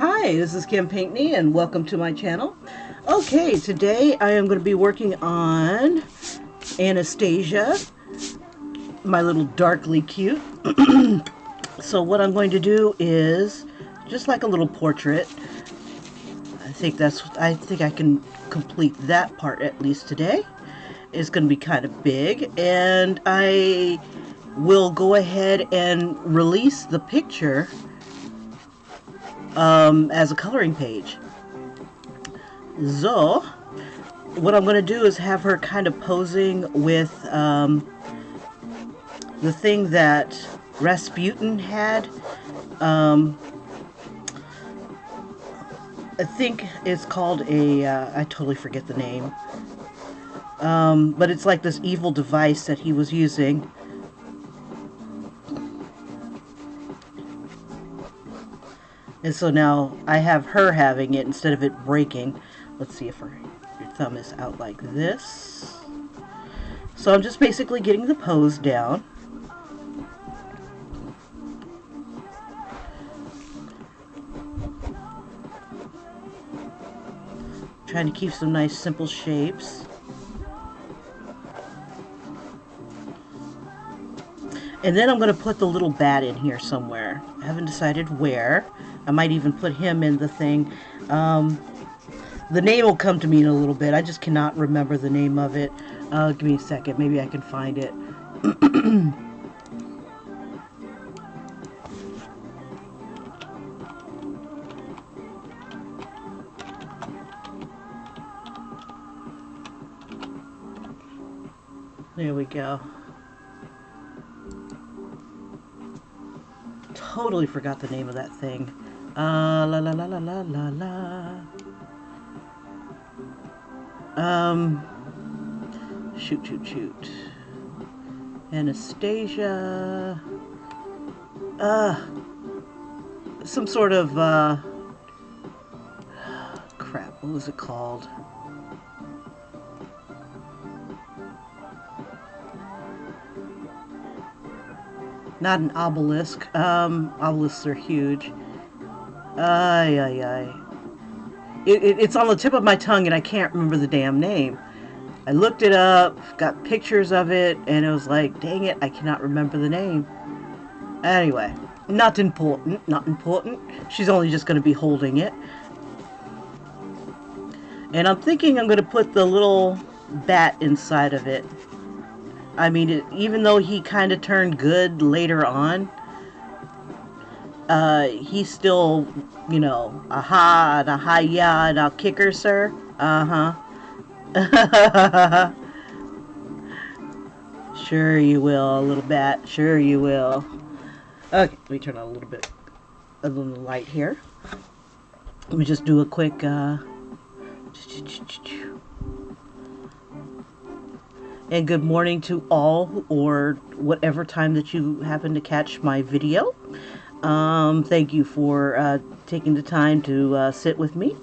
Hi, this is Kim Pinkney and welcome to my channel. Okay, today I am going to be working on Anastasia, my little darkly cute. So what I'm going to do is just like a little portrait. I think I can complete that part at least today. It's going to be kind of big, and I will go ahead and release the picture as a coloring page. So, what I'm going to do is have her kind of posing with the thing that Rasputin had. I think it's called a, I totally forget the name. But it's like this evil device that he was using. And so now I have her having it instead of it breaking. Let's see if your thumb is out like this. So I'm just basically getting the pose down. Trying to keep some nice simple shapes. And then I'm going to put the little bat in here somewhere. I haven't decided where. I might even put him in the thing. The name will come to me in a little bit. I just cannot remember the name of it. Give me a second. Maybe I can find it. There we go. Totally forgot the name of that thing. La la la la la la la. Shoot. Anastasia. Some sort of, crap, what was it called? Not an obelisk. Obelisks are huge. It's on the tip of my tongue and I can't remember the damn name. I looked it up, got pictures of it, and it was like, dang it, I cannot remember the name. Anyway, not important. She's only just going to be holding it. And I'm thinking I'm going to put the little bat inside of it. I mean, even though he kind of turned good later on, he's still, you know, aha, and aha, yeah, and I'll kick her, sir. Uh-huh. Sure you will, little bat. Sure you will. Okay, let me turn on a little light here. Let me just do a quick, and good morning to all, or whatever time that you happen to catch my video. Thank you for taking the time to sit with me.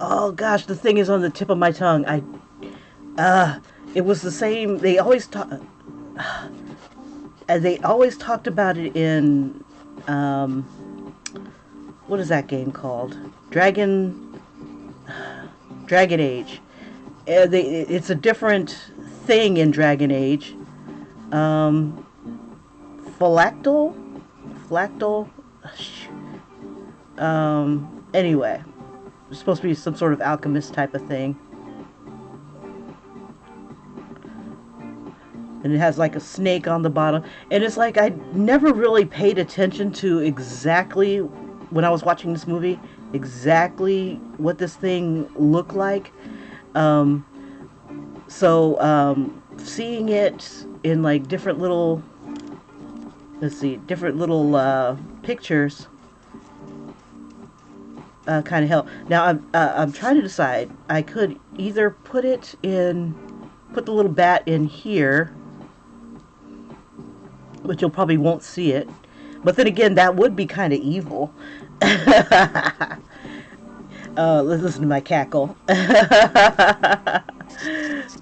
Oh gosh, the thing is on the tip of my tongue. It was the same. They always talked about it in what is that game called? Dragon Age. It's a different thing in Dragon Age. Phylactyl. Anyway, it's supposed to be some sort of alchemist type of thing. And it has like a snake on the bottom. And it's like I never really paid attention to exactly, when I was watching this movie, exactly what this thing looked like. Seeing it in like different little, pictures kind of help. Now I'm trying to decide. I could either put the little bat in here, but you probably won't see it. But then again, that would be kind of evil. Let's listen to my cackle.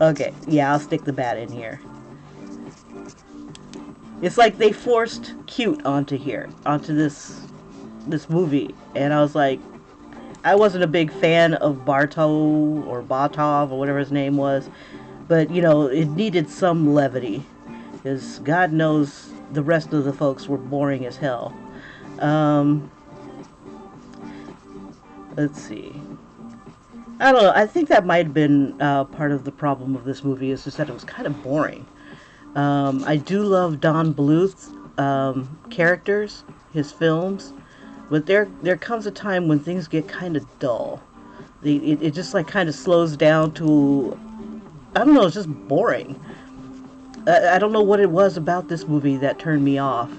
Okay, yeah, I'll stick the bat in here. It's like they forced cute onto here, onto this movie, and I was like, I wasn't a big fan of Barto or Batov or whatever his name was, but you know, it needed some levity because God knows the rest of the folks were boring as hell. Um, let's see. I don't know. I think that might have been part of the problem of this movie is just that it was kind of boring. I do love Don Bluth's characters, his films, but there comes a time when things get kind of dull. It just like kind of slows down to, I don't know, it's just boring. I don't know what it was about this movie that turned me off.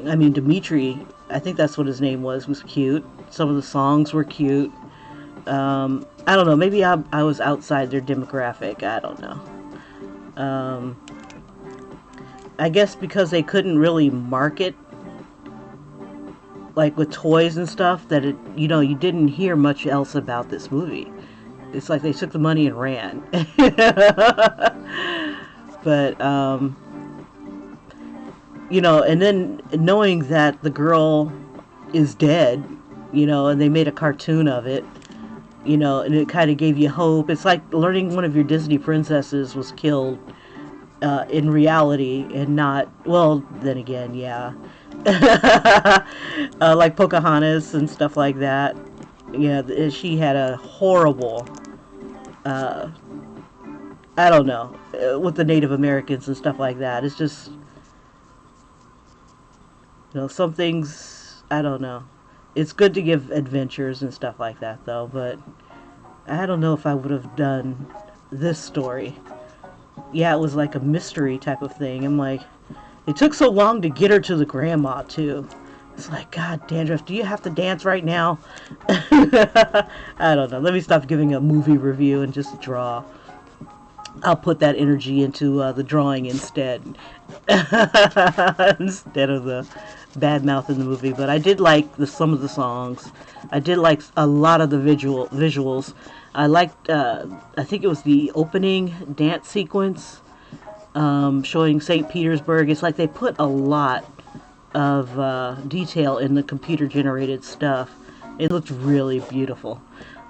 I mean, Dimitri, I think that's what his name was cute. Some of the songs were cute. I don't know, maybe I was outside their demographic. I don't know. I guess because they couldn't really market like with toys and stuff that it, you know, you didn't hear much else about this movie. It's like they took the money and ran. But you know, and then knowing that the girl is dead, you know, and they made a cartoon of it, you know, and it kind of gave you hope. It's like learning one of your Disney princesses was killed in reality and not, well, then again, yeah. Like Pocahontas and stuff like that. Yeah, she had a horrible, uh, I don't know, with the Native Americans and stuff like that. It's just, you know, some things, I don't know. It's good to give adventures and stuff like that, though, but I don't know if I would have done this story. Yeah, it was like a mystery type of thing. I'm like, it took so long to get her to the grandma, too. It's like, God, Dandruff, do you have to dance right now? I don't know. Let me stop giving a movie review and just draw. I'll put that energy into the drawing instead. Instead of the bad mouth in the movie. But I did like some of the songs. I did like a lot of the visuals. I liked, I think it was the opening dance sequence showing St. Petersburg. It's like they put a lot of detail in the computer-generated stuff. It looked really beautiful.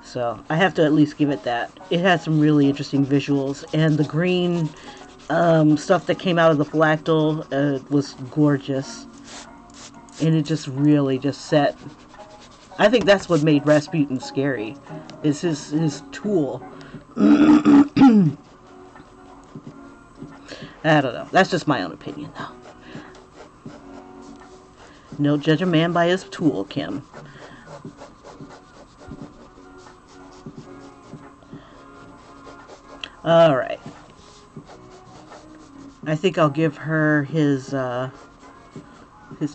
So I have to at least give it that. It had some really interesting visuals. And the green stuff that came out of the phylactyl was gorgeous. And it just really just set. I think that's what made Rasputin scary. Is his tool. I don't know. That's just my own opinion, though. No, judge a man by his tool, Kim. All right. I think I'll give her his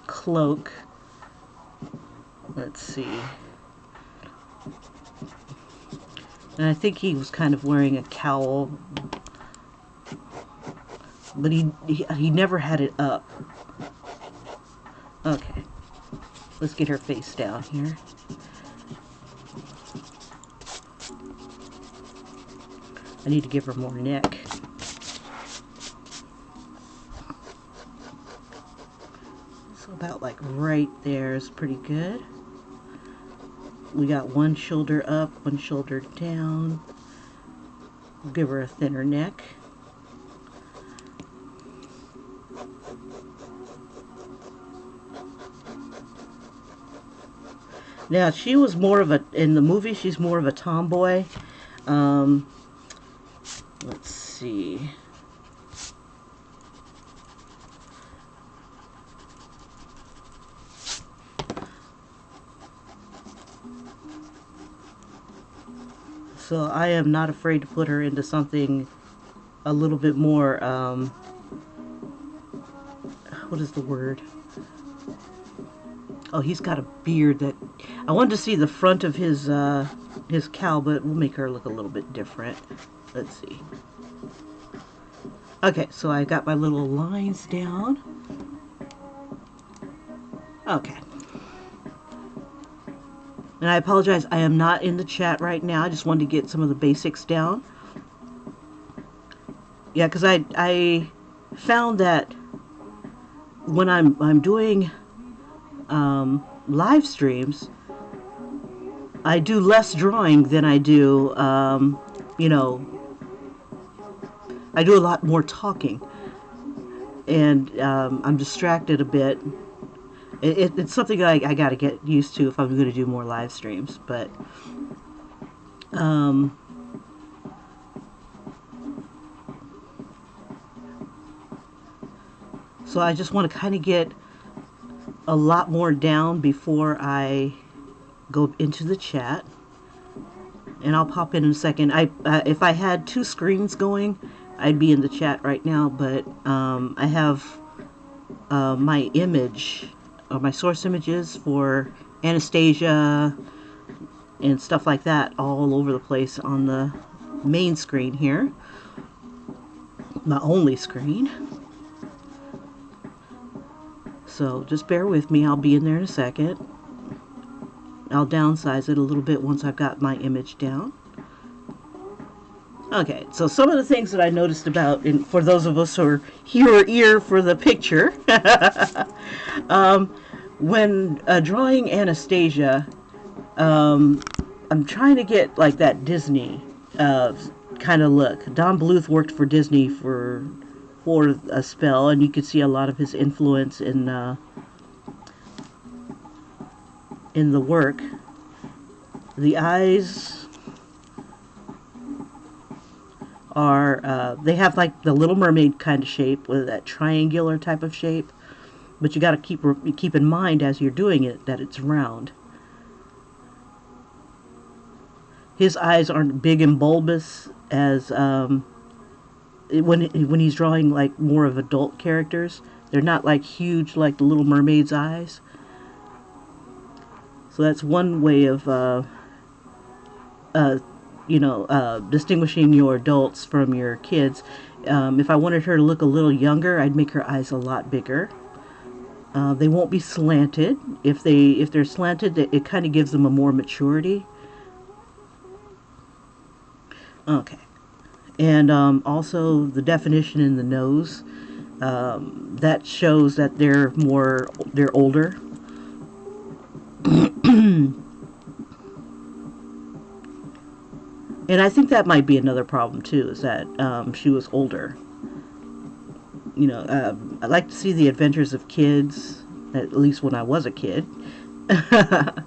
cloak. Let's see. And I think he was kind of wearing a cowl, but he never had it up. Okay. Let's get her face down here. I need to give her more neck. So about like right there is pretty good. We got one shoulder up, one shoulder down. We'll give her a thinner neck. Now, she was more of a, in the movie, she's more of a tomboy. Let's see. So I am not afraid to put her into something a little bit more, what is the word? Oh, he's got a beard that, I wanted to see the front of his cowl, but we'll make her look a little bit different. Let's see. Okay, so I got my little lines down. Okay. And I apologize, I am not in the chat right now. I just wanted to get some of the basics down. Yeah, because I found that when I'm doing live streams, I do less drawing than I do, you know, I do a lot more talking, and I'm distracted a bit. It's something I got to get used to if I'm going to do more live streams. But um, so I just want to kind of get a lot more down before I go into the chat, and I'll pop in a second. If I had two screens going, I'd be in the chat right now, but I have my image, or my source images for Anastasia and stuff like that all over the place on the main screen here, my only screen. So just bear with me, I'll be in there in a second. I'll downsize it a little bit once I've got my image down. Okay, so some of the things that I noticed about, and for those of us who are here for the picture, when drawing Anastasia, I'm trying to get like that Disney kind of look. Don Bluth worked for Disney for a spell, and you could see a lot of his influence in the work. The eyes are, they have like the Little Mermaid kind of shape, with that triangular type of shape, but you got to keep in mind as you're doing it that it's round. His eyes aren't big and bulbous as when he's drawing like more of adult characters. They're not like huge like the Little Mermaid's eyes. So that's one way of distinguishing your adults from your kids. If I wanted her to look a little younger, I'd make her eyes a lot bigger. They won't be slanted. If they're slanted, it kind of gives them a more maturity. Okay, and also the definition in the nose, that shows that they're older. And I think that might be another problem too, is that she was older. You know, I like to see the adventures of kids, at least when I was a kid. I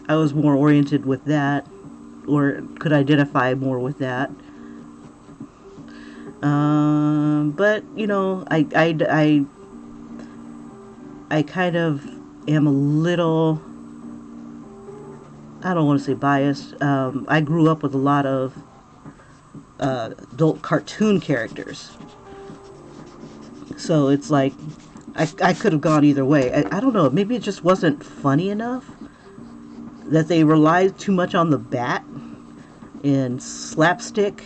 was more oriented with that, or could identify more with that. But you know, I kind of am a little, I don't want to say biased. I grew up with a lot of adult cartoon characters, so it's like I could have gone either way. I don't know, maybe it just wasn't funny enough, that they relied too much on the bat and slapstick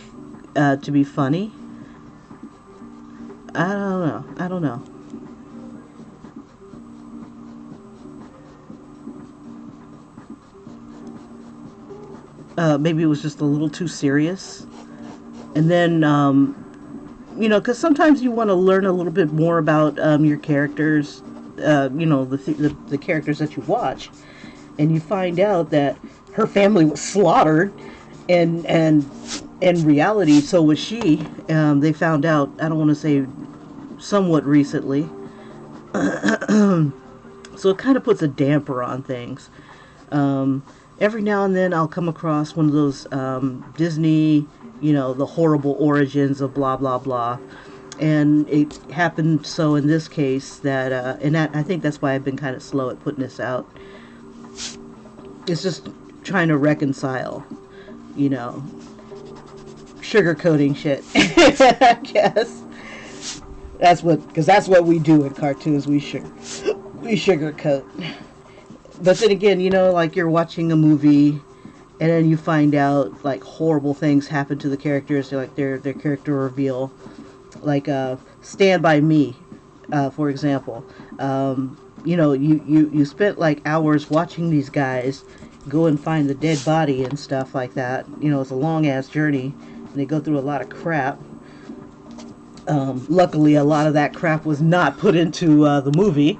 to be funny. I don't know. Maybe it was just a little too serious. And then, you know, because sometimes you want to learn a little bit more about your characters, you know, the characters that you watch, and you find out that her family was slaughtered, and in reality, so was she. They found out, I don't want to say somewhat recently. So it kind of puts a damper on things. Every now and then I'll come across one of those Disney, you know, the horrible origins of blah, blah, blah. And it happened so in this case that, and I think that's why I've been kind of slow at putting this out. It's just trying to reconcile, you know, sugarcoating shit, I guess. Because that's what we do in cartoons. We sugarcoat. But then again, you know, like you're watching a movie, and then you find out like horrible things happen to the characters, like their character reveal. Like Stand By Me, for example. You know, you spent like hours watching these guys go and find the dead body and stuff like that. You know, it's a long ass journey, and they go through a lot of crap. Luckily, a lot of that crap was not put into the movie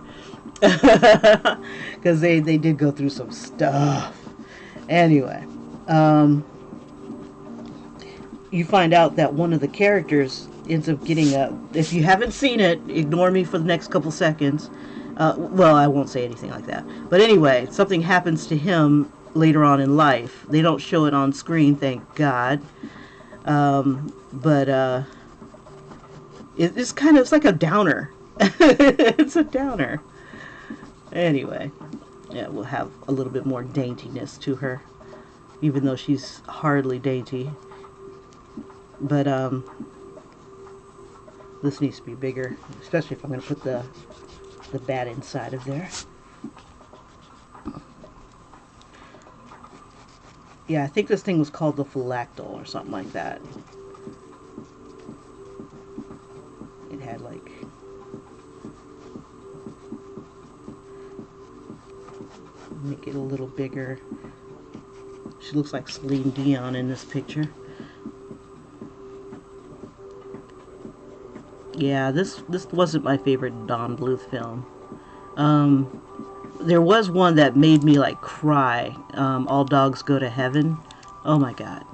because they did go through some stuff. Anyway, you find out that one of the characters ends up getting a. If you haven't seen it, ignore me for the next couple seconds. Well, I won't say anything like that. But anyway, something happens to him later on in life. They don't show it on screen, thank God. But it's kind of, it's like a downer. It's a downer. Anyway, yeah, we'll have a little bit more daintiness to her, even though she's hardly dainty. But this needs to be bigger, especially if I'm going to put the bat inside of there. Yeah, I think this thing was called the phylactyl or something like that. It had like... Make it a little bigger. She looks like Celine Dion in this picture. Yeah, this wasn't my favorite Don Bluth film. There was one that made me like cry. All Dogs Go to Heaven. Oh my God.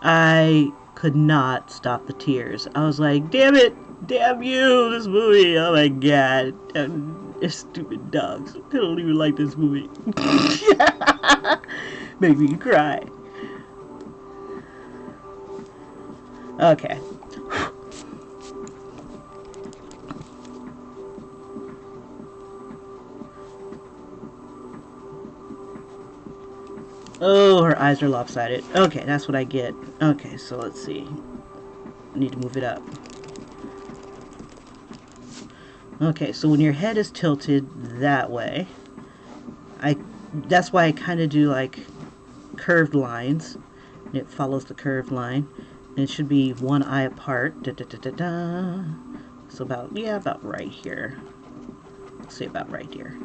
I could not stop the tears. I was like, damn it, damn you, this movie. Oh my God. Stupid dogs. I don't even like this movie. Make me cry. Okay. Oh, her eyes are lopsided. Okay, that's what I get. Okay, so let's see. I need to move it up. Okay, so when your head is tilted that way, that's why I kind of do like curved lines. And it follows the curved line. And it should be one eye apart. Da, da, da, da, da. So about right here. Let's say about right here.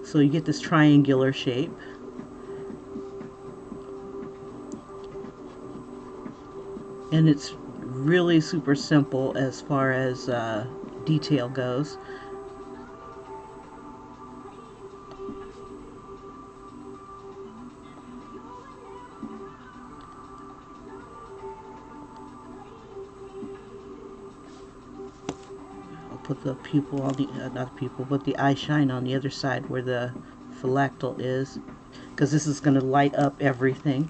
So you get this triangular shape. And it's really super simple as far as detail goes. I'll put the pupil on the, not the pupil, but the eye shine on the other side where the phylactyl is, because this is going to light up everything.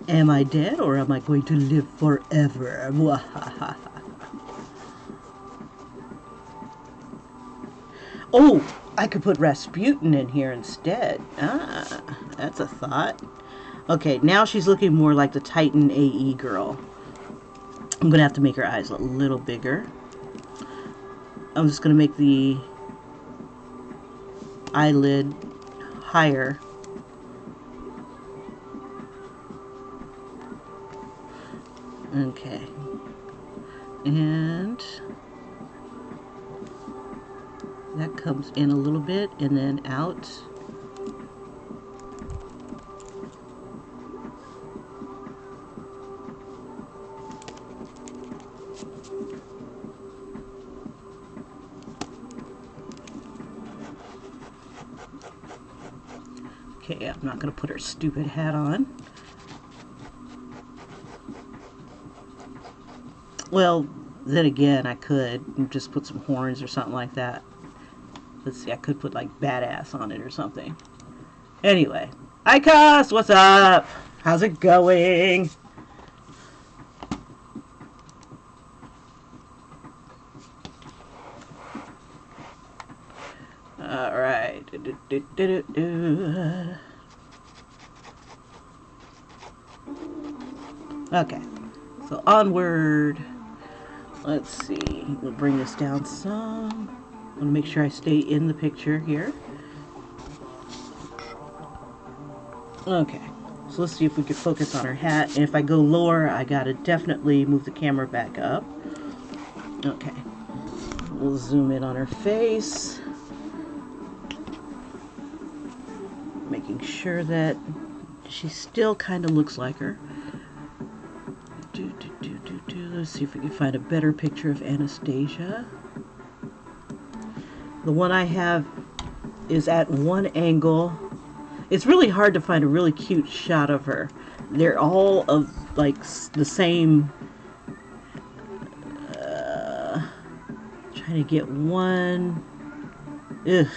Am I dead or am I going to live forever? Oh, I could put Rasputin in here instead. Ah, that's a thought. Okay, now she's looking more like the Titan AE girl. I'm going to have to make her eyes a little bigger. I'm just going to make the eyelid higher. Okay. And that comes in a little bit and then out. Okay, I'm not going to put her stupid hat on. Well, then again, I could just put some horns or something like that. Let's see, I could put like badass on it or something. Anyway, Icos, what's up? How's it going? All right. Okay, so onward. Let's see, we'll bring this down some. I want to make sure I stay in the picture here. Okay, so let's see if we can focus on her hat. And if I go lower, I gotta definitely move the camera back up. Okay, we'll zoom in on her face, making sure that she still kind of looks like her. Let's see if we can find a better picture of Anastasia. The one I have is at one angle. It's really hard to find a really cute shot of her. They're all of like the same. Trying to get one. Ugh.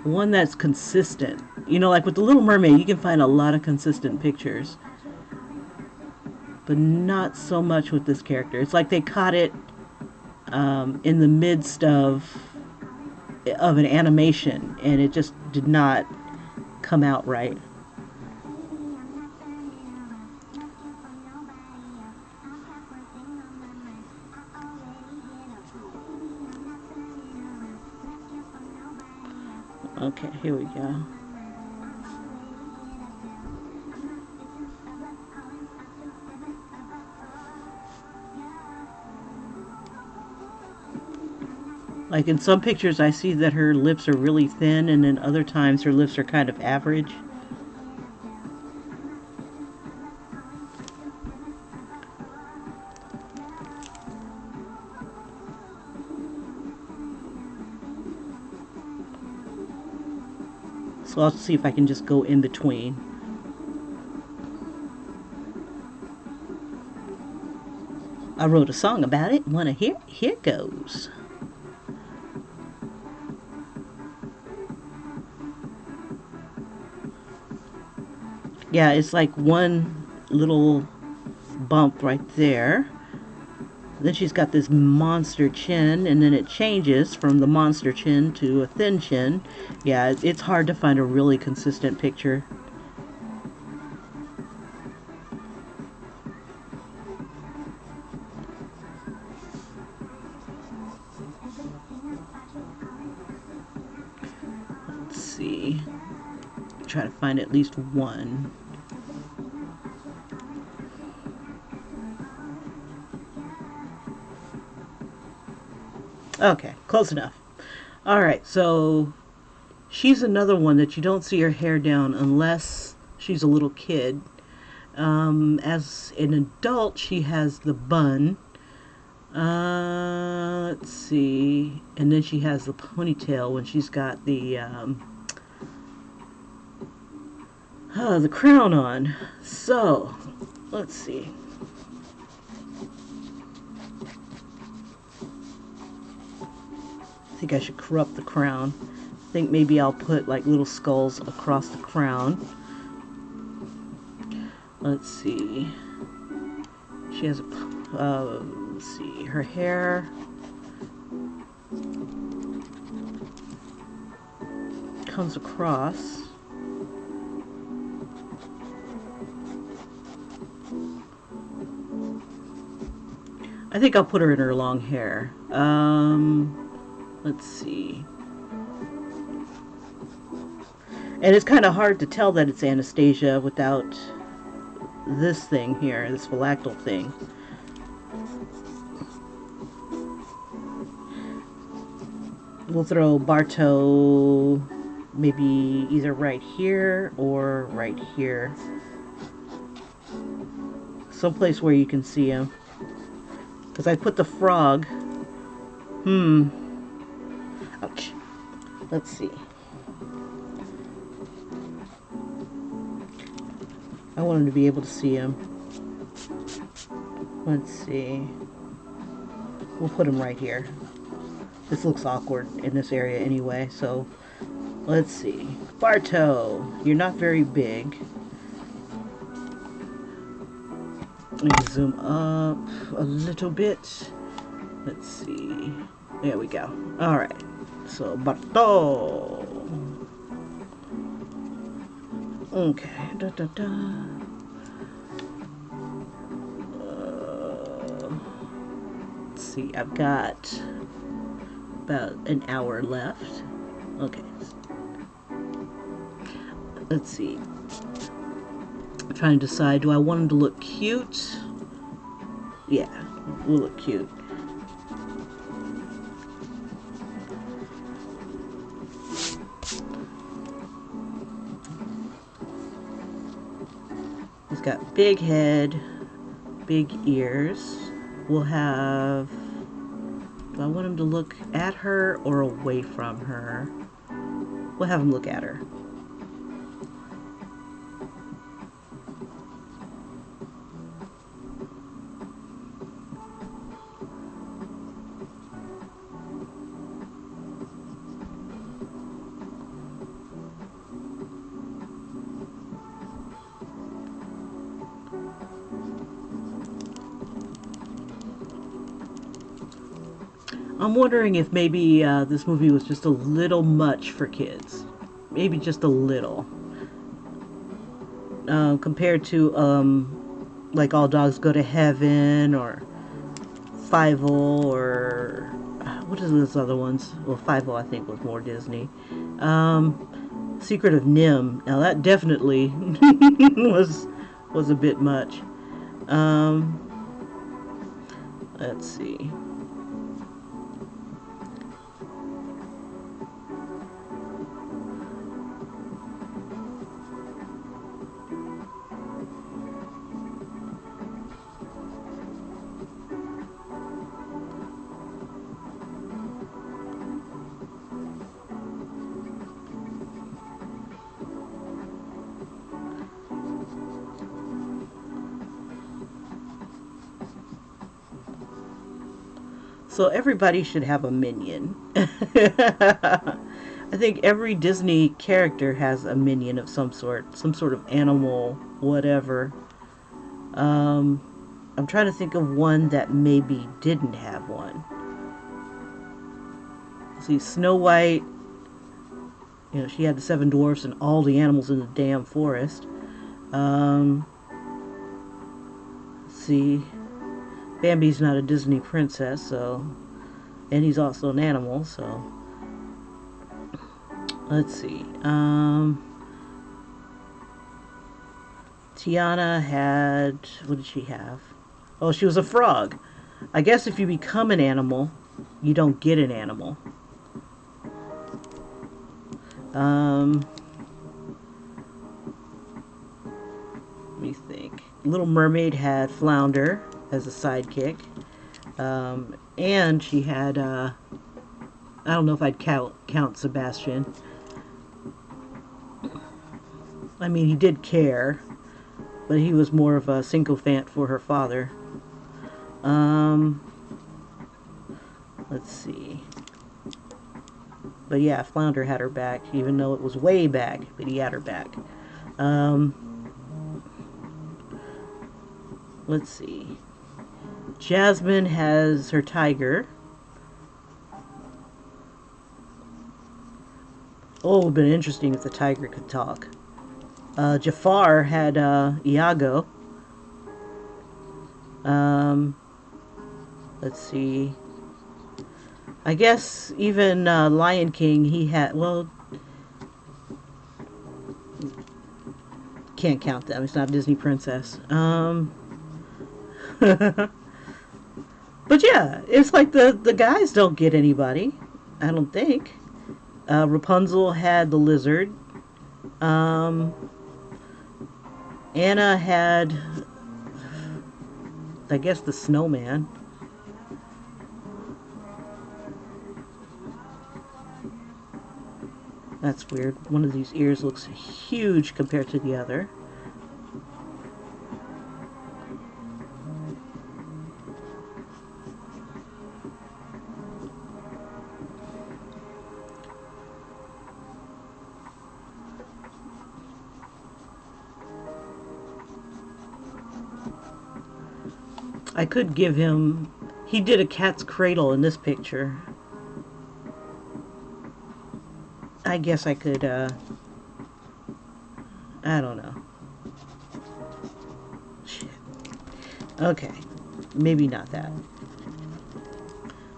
One that's consistent. You know, like with the Little Mermaid, you can find a lot of consistent pictures. But not so much with this character. It's like they caught it in the midst of an animation, and it just did not come out right. Okay, here we go. Like in some pictures I see that her lips are really thin, and then other times her lips are kind of average. So I'll see if I can just go in between. I wrote a song about it. Wanna hear? Here goes. Yeah, it's like one little bump right there. Then she's got this monster chin, and then it changes from the monster chin to a thin chin. Yeah, it's hard to find a really consistent picture. Let's see. Try to find at least one. Okay, close enough. Alright, so she's another one that you don't see her hair down unless she's a little kid. As an adult, she has the bun. Let's see. And then she has the ponytail when she's got the crown on. So, let's see. I think I should corrupt the crown. I think maybe I'll put like little skulls across the crown. Let's see. She has a, let's see, her hair comes across. I think I'll put her in her long hair. Let's see. And it's kind of hard to tell that it's Anastasia without this thing here, this phylactal thing. We'll throw Barto maybe either right here or right here. Someplace where you can see him. Because I put the frog. Ouch. Let's see. I want him to be able to see him. Let's see. We'll put him right here. This looks awkward in this area anyway, so let's see. Barto, you're not very big. Let me zoom up a little bit. Let's see. There we go. Alright. So, Barto. Okay. Let's see. I've got about an hour left. Okay. let's see. I'm trying to decide, do I want him to look cute? Yeah, will look cute. He's got big head, big ears. We'll have, do I want him to look at her or away from her? We'll have him look at her. I'm wondering if maybe this movie was just a little much for kids. Maybe just a little. Compared to like All Dogs Go to Heaven or Fievel or what is those other ones? Well, Fievel I think was more Disney. Secret of Nim. Now that definitely was a bit much. Let's see. So everybody should have a minion. I think every Disney character has a minion of some sort of animal, whatever. I'm trying to think of one that maybe didn't have one. See, Snow White, you know, she had the 7 dwarfs and all the animals in the damn forest. See, Bambi's not a Disney princess, so, and he's also an animal, so, let's see, Tiana had, what did she have? Oh, she was a frog. I guess if you become an animal, you don't get an animal. Let me think. Little Mermaid had Flounder as a sidekick. And she had, I don't know if I'd count Sebastian. I mean, he did care, but he was more of a sycophant for her father. Let's see. But yeah, Flounder had her back, even though it was way back, but he had her back. Let's see. Jasmine has her tiger. Oh, it would have been interesting if the tiger could talk. Jafar had Iago. Let's see. I guess even Lion King, he had, well, can't count them. It's not a Disney princess. But yeah, it's like the guys don't get anybody, I don't think. Rapunzel had the lizard. Anna had, I guess, the snowman. That's weird. One of these ears looks huge compared to the other. I could give him, he did a cat's cradle in this picture. I guess I could, I don't know. Shit. Okay, maybe not that.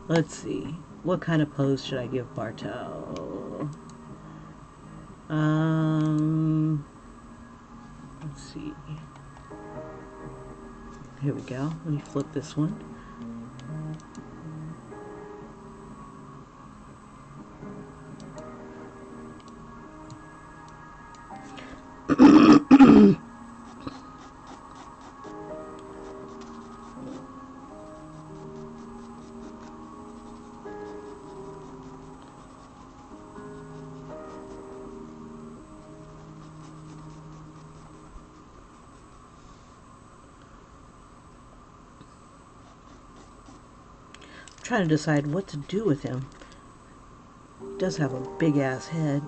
Let's see. What kind of pose should I give Barto? Let's see. Here we go. Let me flip this one. Trying to decide what to do with him. He does have a big ass head.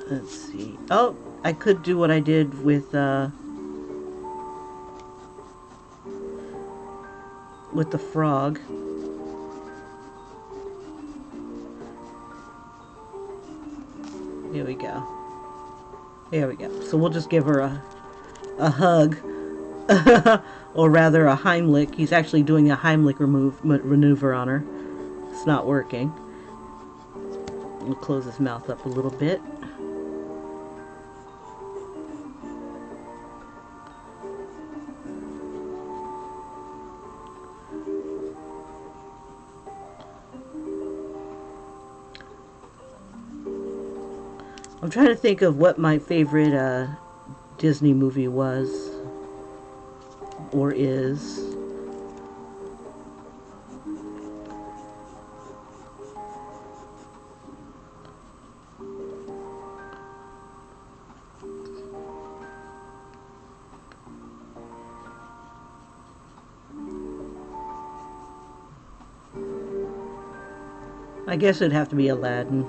Let's see. Oh, I could do what I did with the frog. Here we go. There we go. So we'll just give her a hug. Or rather a Heimlich. He's actually doing a Heimlich maneuver on her. It's not working. We'll close his mouth up a little bit. I'm trying to think of what my favorite Disney movie was or is. I guess it'd have to be Aladdin.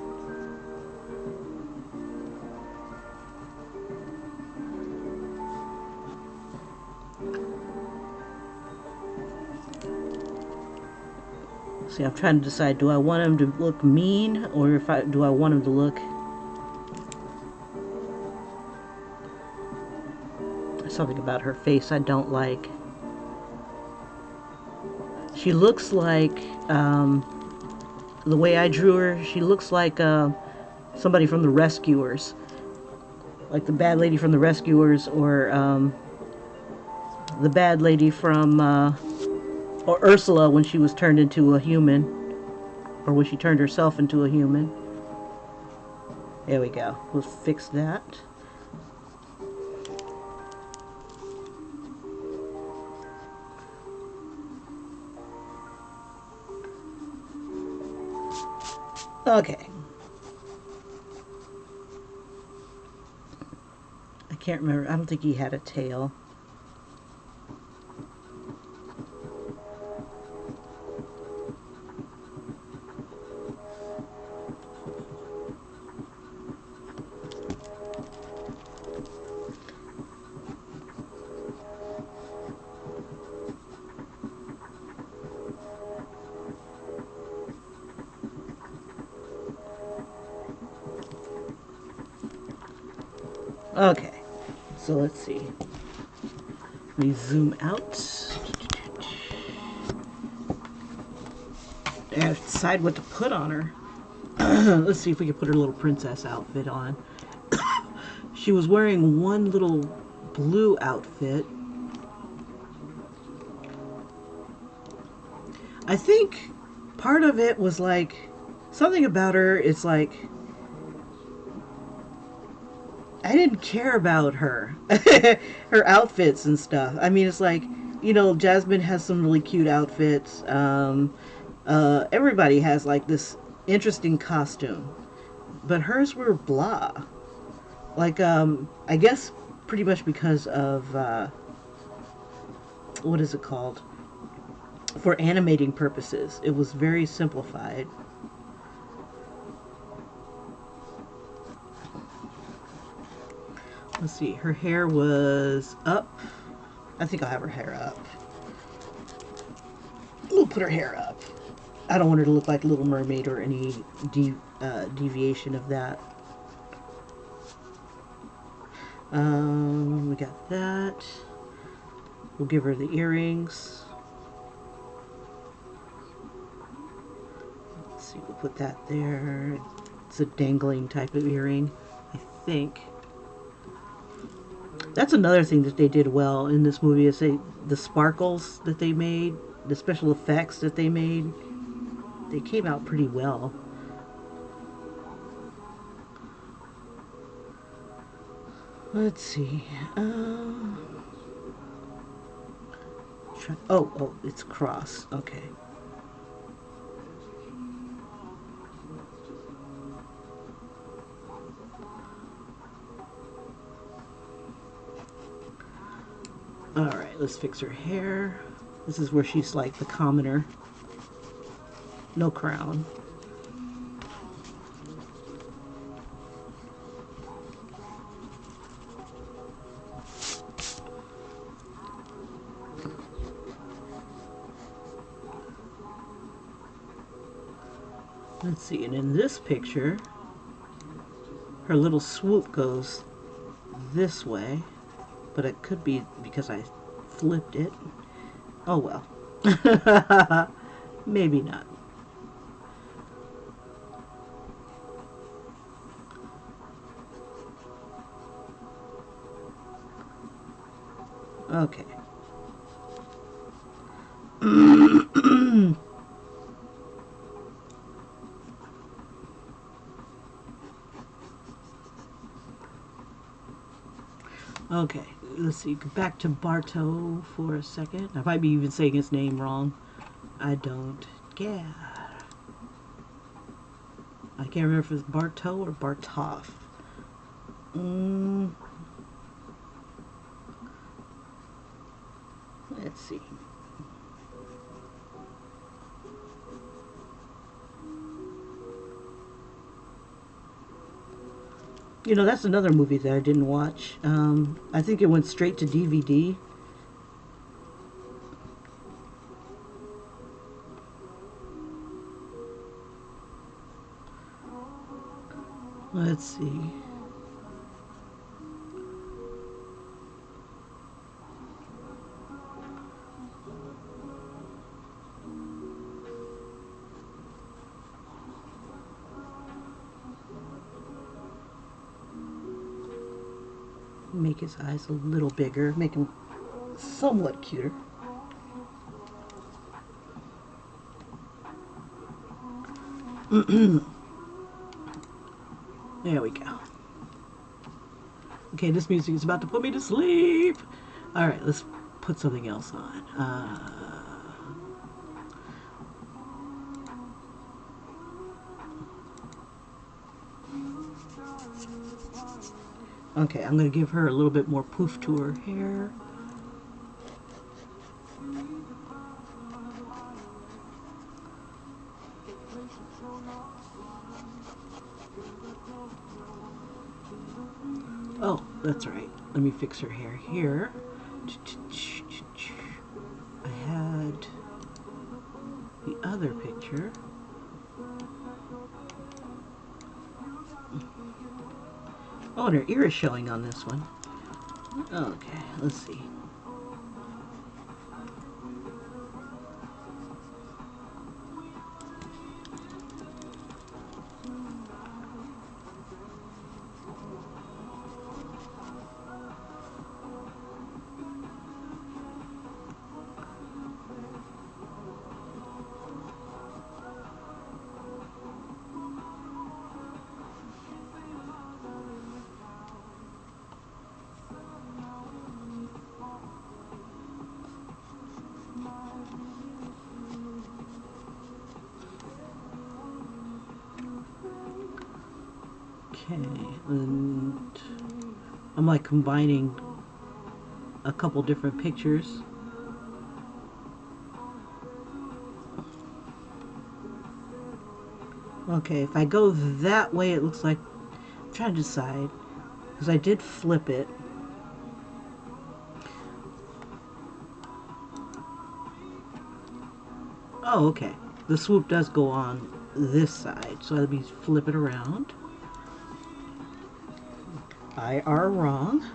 See, I'm trying to decide, do I want him to look mean, or do I want him to look... Something about her face I don't like. She looks like, the way I drew her, she looks like somebody from The Rescuers. Like the bad lady from The Rescuers, or the bad lady from, or Ursula when she was turned into a human. Or when she turned herself into a human. There we go. We'll fix that. Okay. I can't remember. I don't think he had a tail. Okay, so let's see. Let me zoom out. I have to decide what to put on her. Let's see if we can put her little princess outfit on. She was wearing one little blue outfit. I think part of it was like, something about her is like, I didn't care about her. Her outfits and stuff. I mean, it's like, you know, Jasmine has some really cute outfits. Everybody has like this interesting costume. But hers were blah. Like, I guess pretty much because of, what is it called? For animating purposes. It was very simplified. Let's see, her hair was up. I think I'll have her hair up. We'll put her hair up. I don't want her to look like Little Mermaid or any deviation of that. We got that. We'll give her the earrings. Let's see, we'll put that there. It's a dangling type of earring, I think. That's another thing that they did well in this movie is the sparkles that they made, the special effects that they made, they came out pretty well. Let's see. Oh, it's cross. Okay. Alright, let's fix her hair. This is where she's like the commoner. No crown. Let's see, and in this picture, her little swoop goes this way, but it could be because I flipped it. Oh well. Maybe not. Okay. Okay, let's see. Go back to Bartow for a second. I might be even saying his name wrong. I don't care. I can't remember if it's Bartow or Bartov. Let's see. You know, that's another movie that I didn't watch. I think it went straight to DVD. Let's see. Make his eyes a little bigger, make him somewhat cuter. There we go. Okay, this music is about to put me to sleep. All right, let's put something else on. Okay, I'm going to give her a little bit more poof to her hair. Oh, that's right. Let me fix her hair here. I had the other picture. Oh, and her ear is showing on this one. Okay, let's see. Okay, and I'm like combining a couple different pictures. Okay, if I go that way, it looks like I'm trying to decide because I did flip it. Oh, okay. The swoop does go on this side, so let me flip it around. I are wrong.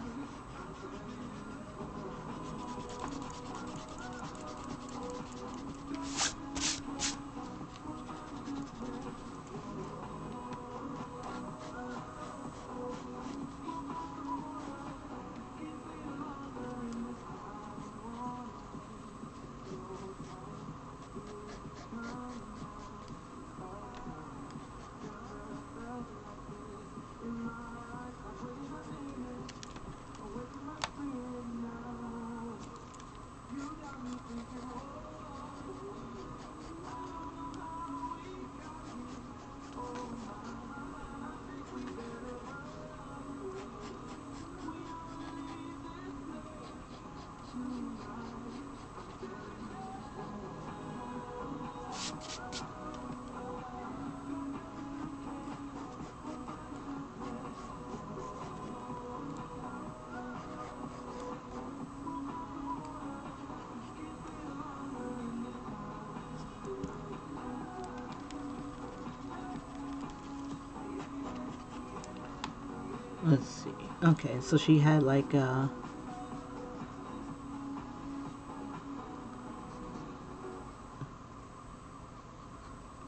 Let's see. Okay, so she had like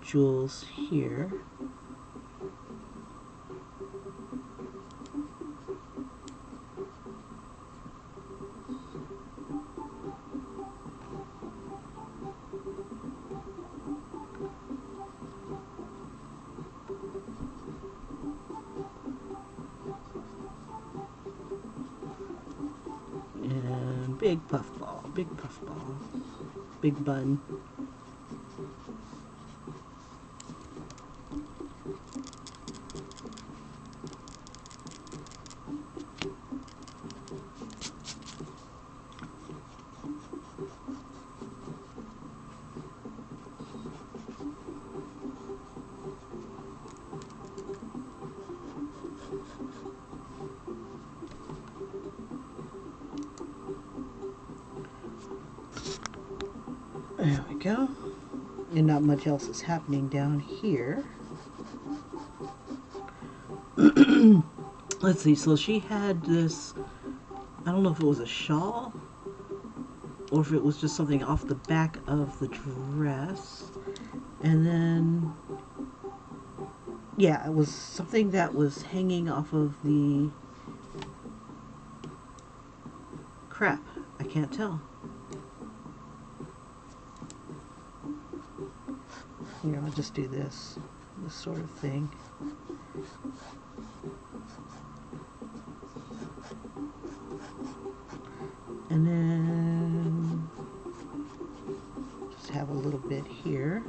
jewels here. And big puffball, big bun. There we go. And not much else is happening down here. Let's see, so she had this, I don't know if it was a shawl or if it was just something off the back of the dress. And then, yeah, it was something that was hanging off of the, crap, I can't tell. Here, I'll just do this sort of thing. And then just have a little bit here.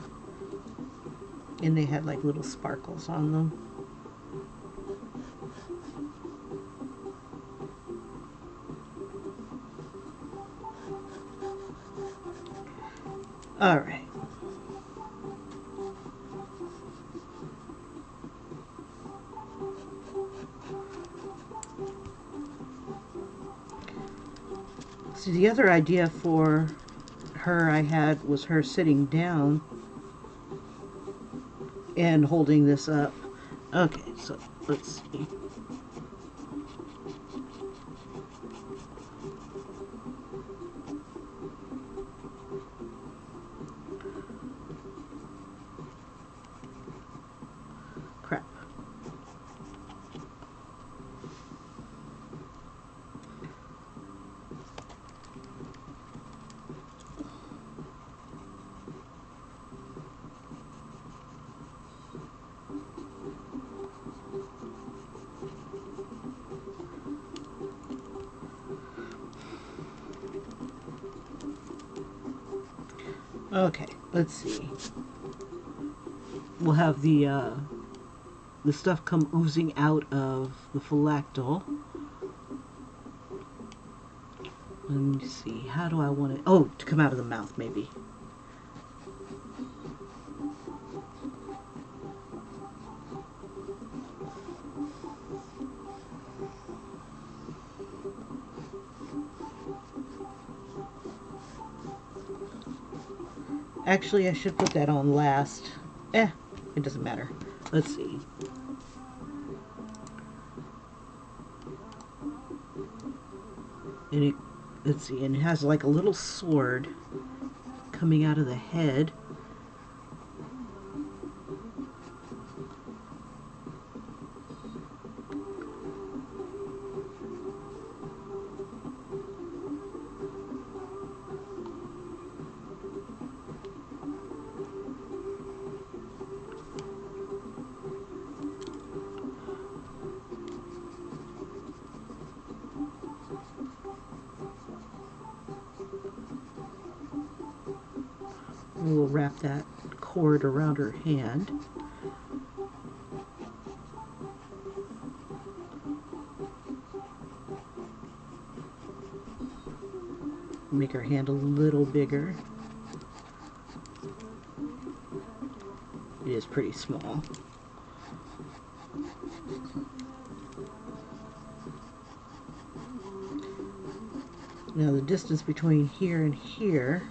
And they had like little sparkles on them. All right. So the other idea for her I had was her sitting down and holding this up. Okay, so let's see. Crap. Okay, let's see. We'll have the stuff come oozing out of the phylactyl. Let me see. How do I want it? Oh, to come out of the mouth, maybe. Actually, I should put that on last. It doesn't matter. Let's see. And let's see, and it has like a little sword coming out of the head. We'll wrap that cord around her hand. Make her hand a little bigger. It is pretty small. Now the distance between here and here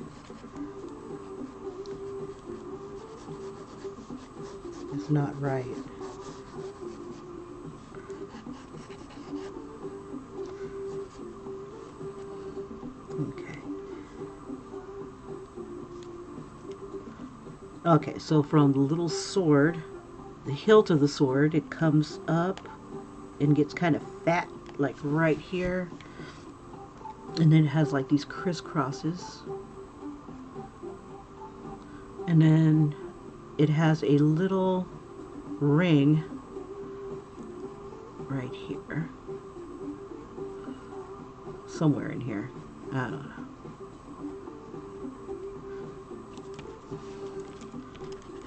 is not right. Okay, so from the little sword, the hilt of the sword, it comes up and gets kind of fat, like right here. And then it has like these crisscrosses. And then it has a little ring right here. Somewhere in here. I don't know.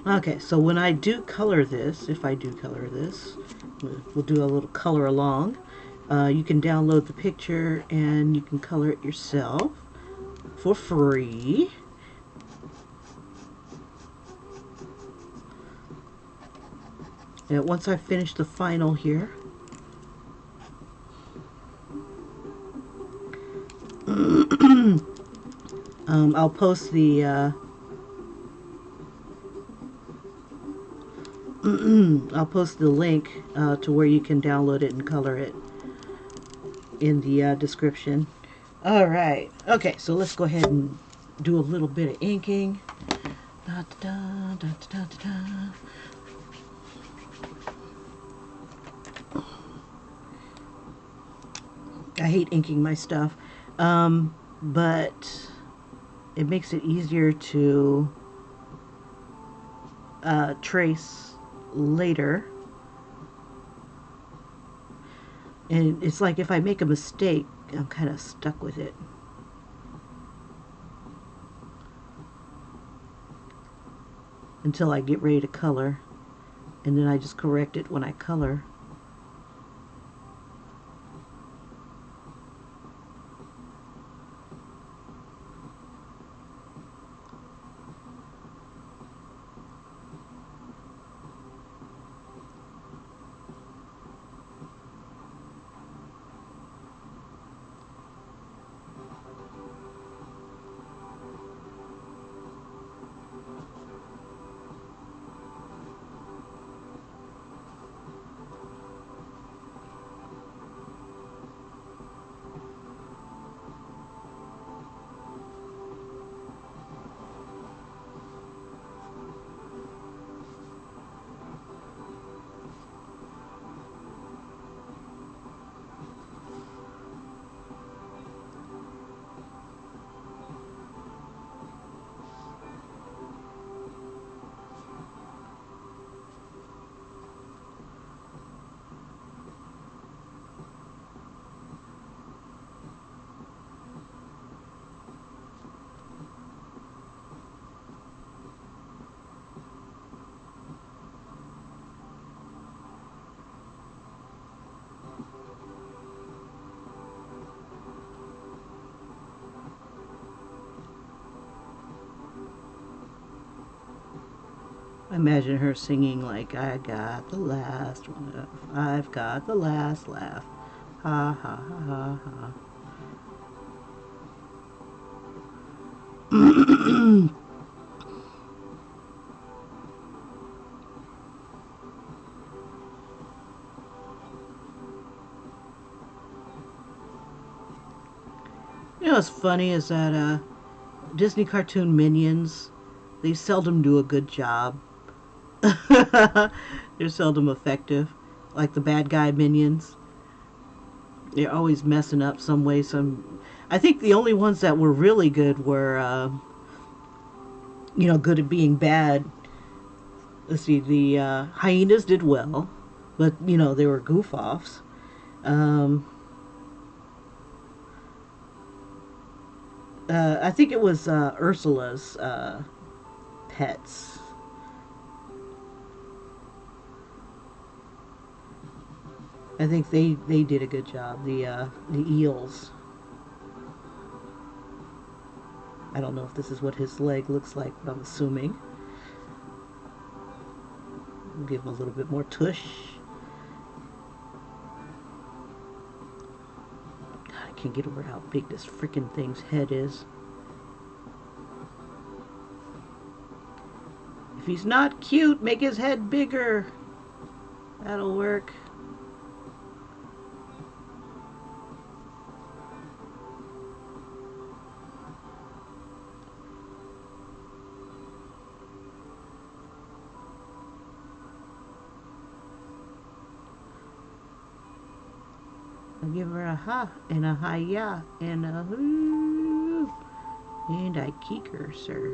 Okay, so when I do color this, if I do color this, we'll do a little color along. You can download the picture and you can color it yourself for free. And once I finish the final here, I'll post the I'll post the link to where you can download it and color it in the description. All right. Okay, so let's go ahead and do a little bit of inking. Da, da, da, da, da, da. I hate inking my stuff, but it makes it easier to trace later. And it's like if I make a mistake, I'm kind of stuck with it. Until I get ready to color. And then I just correct it when I color. Imagine her singing like, I got the last one, I've got the last laugh. Ha ha ha ha ha. You know what's funny is that Disney cartoon minions, they seldom do a good job. They're seldom effective. Like the bad guy minions. They're always messing up some way. I think the only ones that were really good were, good at being bad. Let's see, the hyenas did well, but, they were goof-offs. I think it was Ursula's pets. I think they did a good job. The eels. I don't know if this is what his leg looks like, but I'm assuming. We'll give him a little bit more tush. God, I can't get over how big this freaking thing's head is. If he's not cute, make his head bigger. That'll work. I'll give her a ha and a hi-ya and a hoo. And I kick her, sir.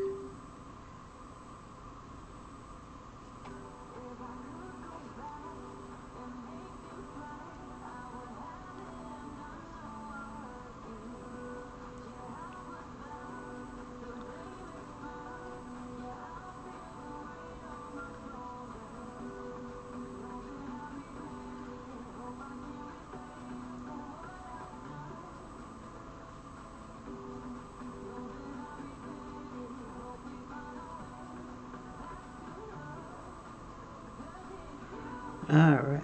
All right.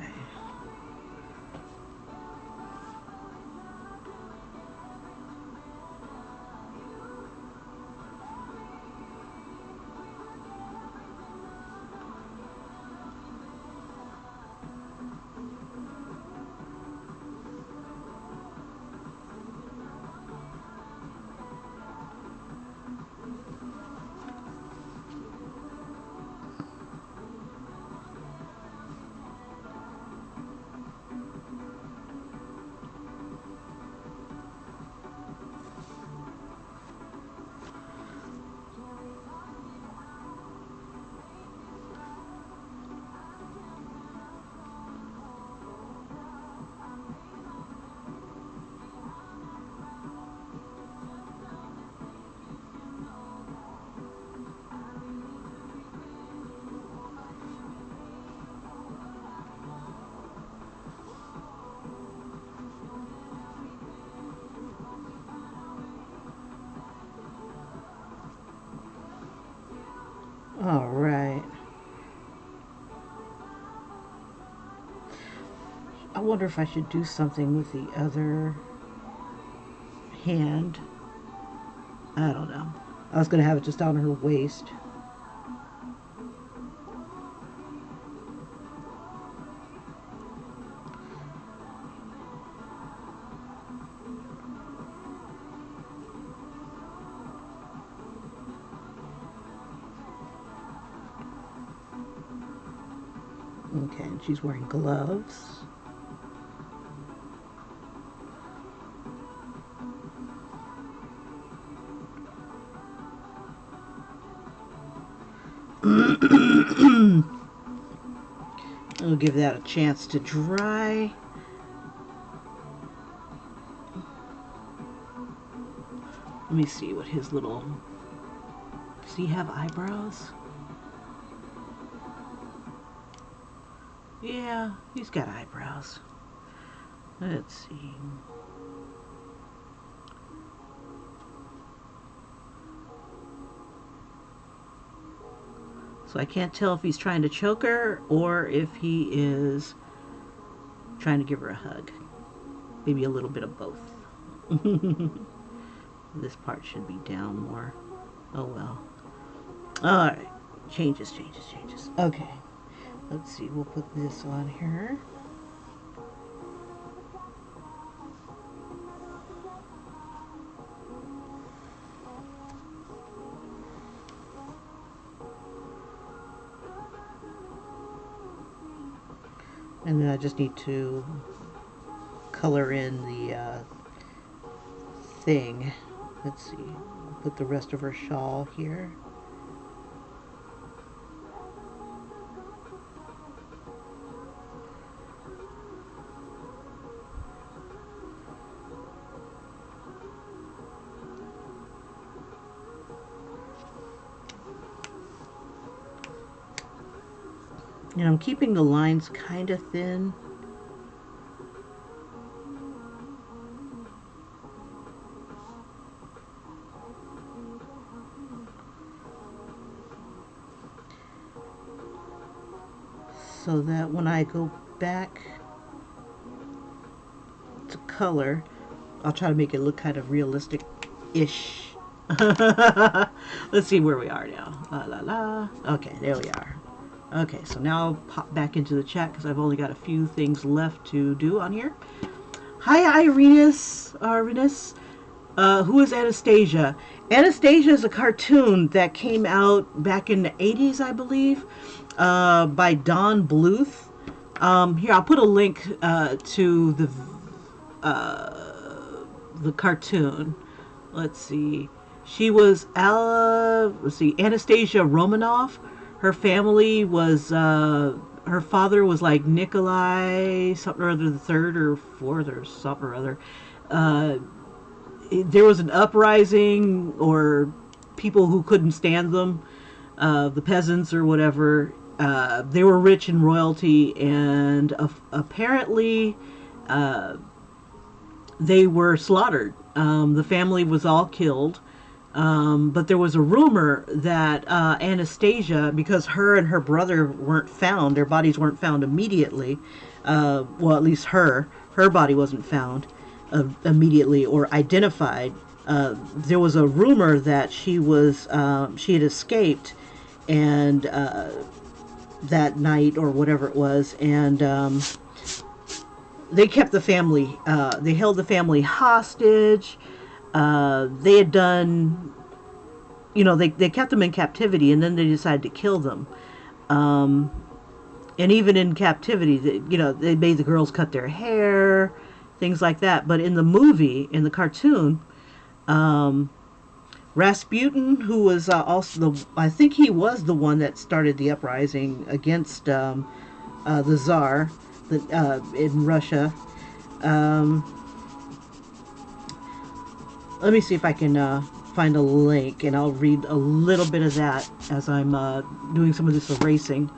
All right. I wonder if I should do something with the other hand. I don't know. I was going to have it just down her waist. Okay, and she's wearing gloves. I'll give that a chance to dry. Let me see what his little... Does he have eyebrows? Yeah, he's got eyebrows. Let's see. So I can't tell if he's trying to choke her or if he is trying to give her a hug. Maybe a little bit of both. This part should be down more. Oh well. Alright. Changes. Okay. Let's see. We'll put this on here. And then I just need to color in the thing. Let's see. Put the rest of her shawl here. And I'm keeping the lines kind of thin. So that when I go back to color, I'll try to make it look kind of realistic-ish. Let's see where we are now. La la la. Okay, there we are. Okay, so now I'll pop back into the chat because I've only got a few things left to do on here. Hi, Irena's. Who is Anastasia? Anastasia is a cartoon that came out back in the 80s, I believe, by Don Bluth. Here, I'll put a link to the the cartoon. Let's see. She was Anastasia Romanoff. Her family was her father was like Nikolai something or other, the third or fourth or something or other. There was an uprising or people who couldn't stand them, the peasants or whatever. They were rich in royalty, and apparently they were slaughtered. The family was all killed. But there was a rumor that Anastasia, because her and her brother weren't found, their bodies weren't found immediately. Well, at least her body wasn't found immediately or identified. There was a rumor that she had escaped, and that night or whatever it was, and they kept the family. They held the family hostage. They had done, they kept them in captivity, and then they decided to kill them. And even in captivity, they made the girls cut their hair, things like that. But in the movie, in the cartoon, Rasputin, who was also I think he was the one that started the uprising against the Tsar in Russia. Let me see if I can find a link, and I'll read a little bit of that as I'm doing some of this erasing.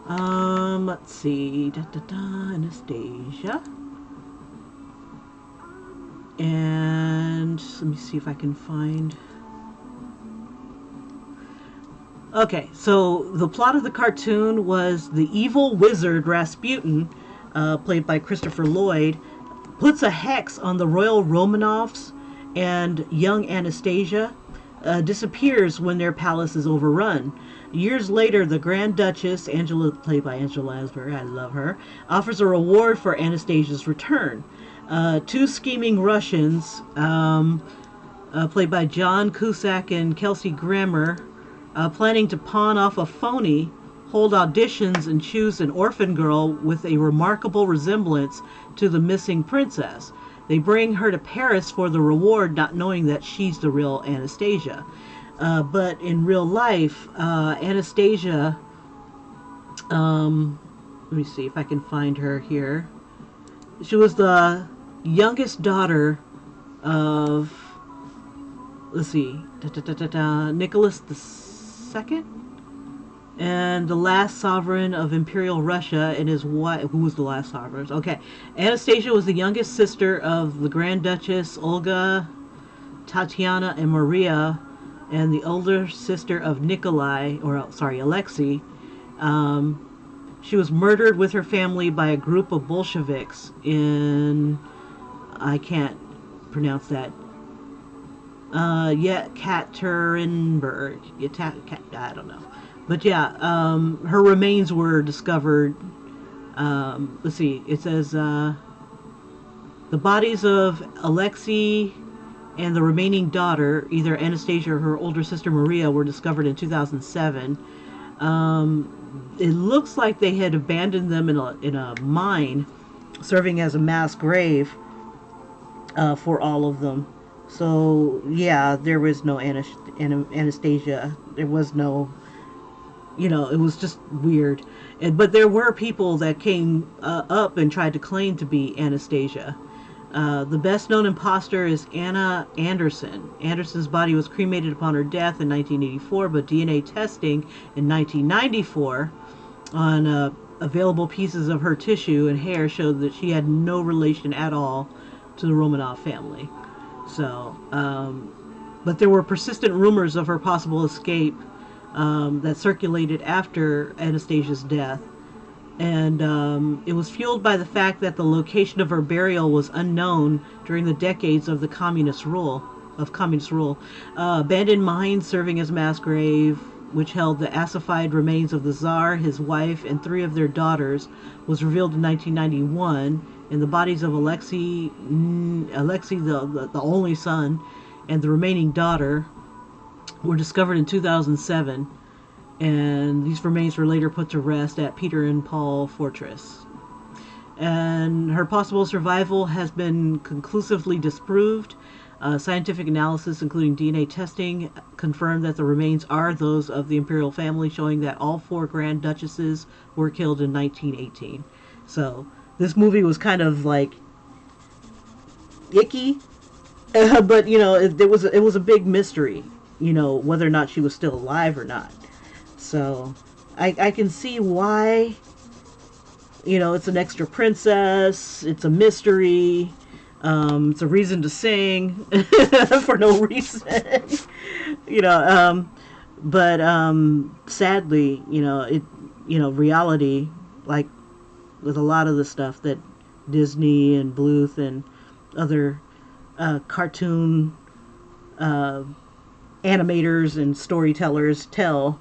Let's see. Anastasia. And let me see if I can find... Okay, so the plot of the cartoon was the evil wizard Rasputin, played by Christopher Lloyd, puts a hex on the royal Romanovs, and young Anastasia disappears when their palace is overrun. Years later, the Grand Duchess, played by Angela Lansbury, I love her, offers a reward for Anastasia's return. Two scheming Russians, played by John Cusack and Kelsey Grammer, planning to pawn off a phony, hold auditions and choose an orphan girl with a remarkable resemblance to the missing princess. They bring her to Paris for the reward, not knowing that she's the real Anastasia. But in real life, Anastasia, let me see if I can find her here. She was the youngest daughter of, let's see, Nicholas II, and the last sovereign of Imperial Russia, and his wife, who was the last sovereign? Okay, Anastasia was the youngest sister of the Grand Duchess Olga, Tatiana, and Maria, and the older sister of Nikolai, Alexei. She was murdered with her family by a group of Bolsheviks in, I can't pronounce that, Yekaterinburg. I don't know. But yeah, her remains were discovered. Let's see, it says the bodies of Alexei and the remaining daughter, either Anastasia or her older sister Maria, were discovered in 2007. It looks like they had abandoned them in a mine, serving as a mass grave for all of them. So yeah, there was no Anastasia. There was no, it was just weird. But there were people that came up and tried to claim to be Anastasia. The best-known imposter is Anna Anderson. Anderson's body was cremated upon her death in 1984, but DNA testing in 1994 on available pieces of her tissue and hair showed that she had no relation at all to the Romanov family. So, but there were persistent rumors of her possible escape that circulated after Anastasia's death. And it was fueled by the fact that the location of her burial was unknown during the decades of the communist rule. Abandoned mines serving as mass grave, which held the ossified remains of the Tsar, his wife, and 3 of their daughters, was revealed in 1991. And the bodies of Alexei, the only son, and the remaining daughter were discovered in 2007. And these remains were later put to rest at Peter and Paul Fortress. and her possible survival has been conclusively disproved. Scientific analysis, including DNA testing, confirmed that the remains are those of the imperial family, showing that all four Grand Duchesses were killed in 1918. So this movie was kind of like icky, but you know, it was a big mystery, you know, whether or not she was still alive or not. So I can see why. You know, it's an extra princess. It's a mystery. It's a reason to sing for no reason. you know, but sadly, you know, reality, like with a lot of the stuff that Disney and Bluth and other cartoon animators and storytellers tell,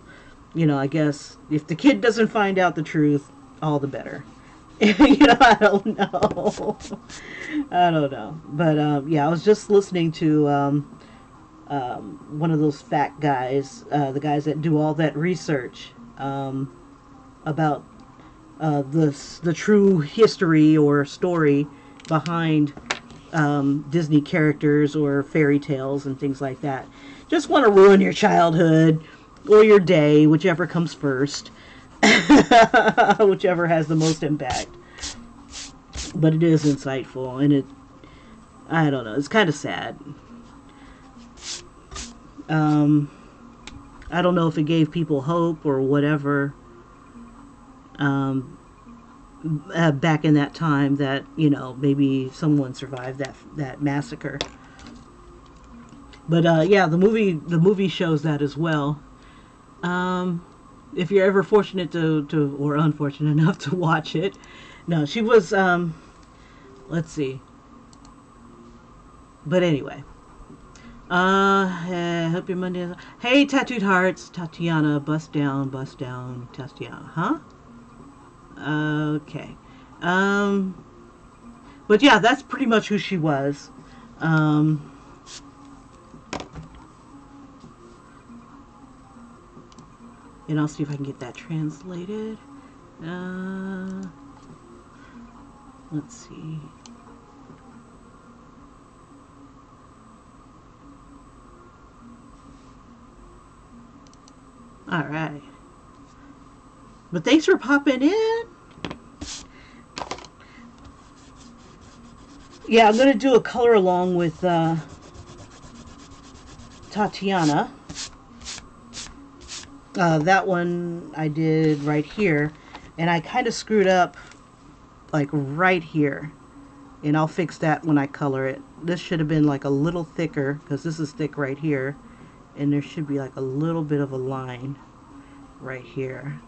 you know, I guess if the kid doesn't find out the truth, all the better. You know, I don't know. I don't know. But yeah, I was just listening to one of those fat guys, the guys that do all that research about the true history or story behind Disney characters or fairy tales and things like that. Just want to ruin your childhood or your day, whichever comes first. Whichever has the most impact. But it is insightful, and I don't know, it's kind of sad. I don't know if it gave people hope or whatever, back in that time, that, you know, maybe someone survived that massacre. But yeah, the movie shows that as well. If you're ever fortunate to or unfortunate enough to watch it. No, she was, let's see. But anyway. Hope your Monday is... Hey, Tattooed Hearts, Tatiana, bust down, Tatiana, huh? Okay. But yeah, that's pretty much who she was. And I'll see if I can get that translated. Let's see. All right. But thanks for popping in. Yeah, I'm going to do a color along with Tatiana. That one I did right here, and I kind of screwed up like right here, and I'll fix that when I color it. This should have been like a little thicker, because this is thick right here, and there should be like a little bit of a line right here